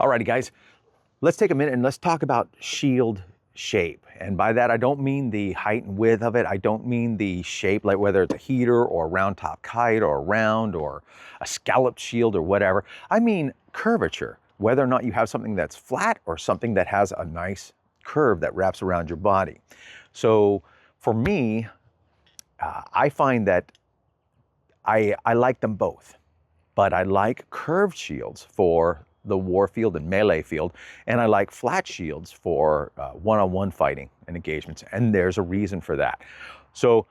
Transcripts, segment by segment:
Alrighty guys, let's take a minute and let's talk about shield shape. And by that, I don't mean the height and width of it. I don't mean the shape, like whether it's a heater or a round top kite or a round or a scalloped shield or whatever. I mean curvature, whether or not you have something that's flat or something that has a nice curve that wraps around your body. So for me, I find that I like them both, but I like curved shields for the war field and melee field, and I like flat shields for one-on-one fighting and engagements, and there's a reason for that. So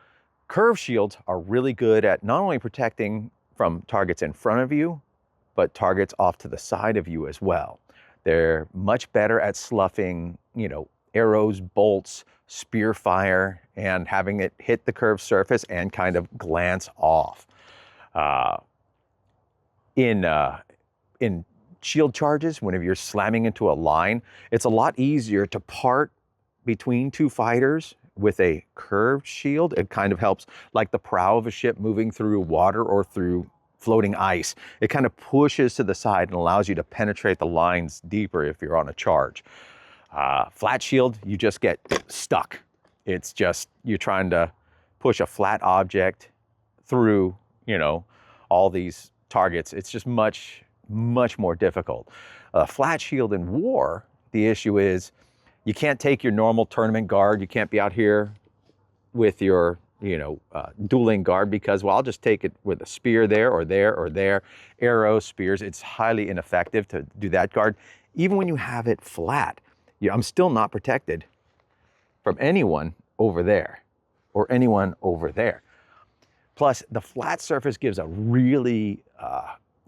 curved shields are really good at not only protecting from targets in front of you, but targets off to the side of you as well. They're much better at sloughing, arrows, bolts, spear fire, and having it hit the curved surface and kind of glance off. In shield charges, whenever you're slamming into a line, it's a lot easier to part between two fighters with a curved shield. It kind of helps, like the prow of a ship moving through water or through floating ice. It kind of pushes to the side and allows you to penetrate the lines deeper if you're on a charge. Flat shield, you just get stuck. It's just, you're trying to push a flat object through, all these targets. It's just much more difficult. Flat shield in war, the issue is you can't take your normal tournament guard. You can't be out here with your, dueling guard because, well, I'll just take it with a spear there or there or there. Arrows, spears, it's highly ineffective to do that guard. Even when you have it flat, I'm still not protected from anyone over there or anyone over there. Plus, the flat surface gives a really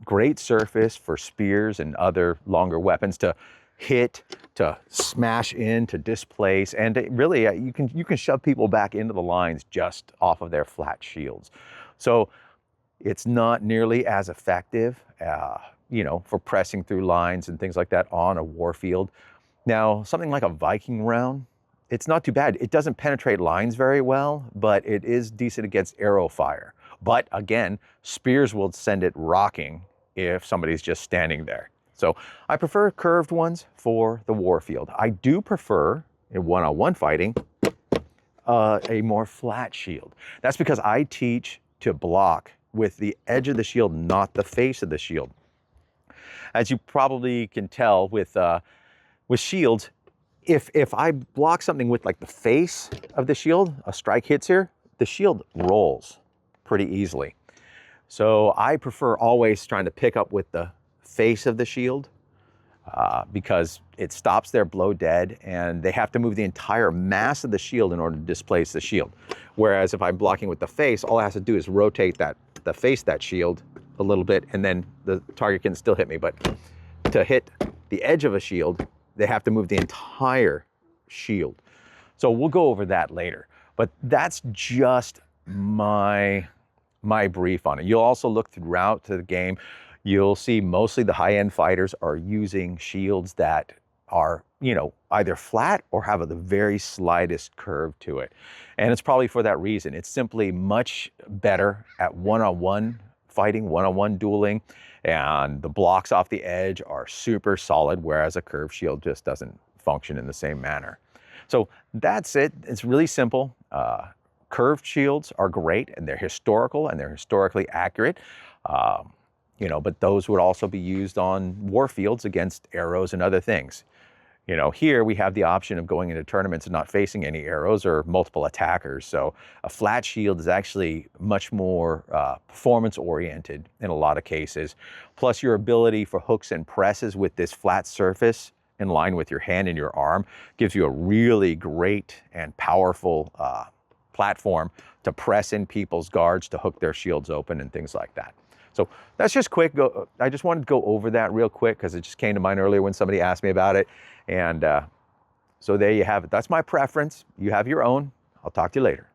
great surface for spears and other longer weapons to hit, to smash in, to displace, and really you can shove people back into the lines just off of their flat shields. So it's not nearly as effective, for pressing through lines and things like that on a war field. Now, something like a Viking round, it's not too bad. It doesn't penetrate lines very well, but it is decent against arrow fire. But again, spears will send it rocking if somebody's just standing there. So I prefer curved ones for the war field. I do prefer, in one-on-one fighting, a more flat shield. That's because I teach to block with the edge of the shield, not the face of the shield. As you probably can tell with shields, if I block something with like the face of the shield, a strike hits here, the shield rolls pretty easily. So I prefer always trying to pick up with the face of the shield because it stops their blow dead and they have to move the entire mass of the shield in order to displace the shield. Whereas if I'm blocking with the face, all I have to do is rotate the face of that shield a little bit and then the target can still hit me. But to hit the edge of a shield, they have to move the entire shield. So we'll go over that later. But that's just my brief on it. You'll also look throughout the game. You'll see mostly the high-end fighters are using shields that are, either flat or have the very slightest curve to it. And it's probably for that reason. It's simply much better at one-on-one fighting, one-on-one dueling, and the blocks off the edge are super solid, whereas a curved shield just doesn't function in the same manner. So that's it. It's really simple. Curved shields are great and they're historical and they're historically accurate. But those would also be used on war fields against arrows and other things. Here we have the option of going into tournaments and not facing any arrows or multiple attackers. So a flat shield is actually much more performance oriented in a lot of cases. Plus your ability for hooks and presses with this flat surface in line with your hand and your arm gives you a really great and powerful platform to press in people's guards to hook their shields open and things like that. So that's just quick. I just wanted to go over that real quick because it just came to mind earlier when somebody asked me about it. And so there you have it. That's my preference. You have your own. I'll talk to you later.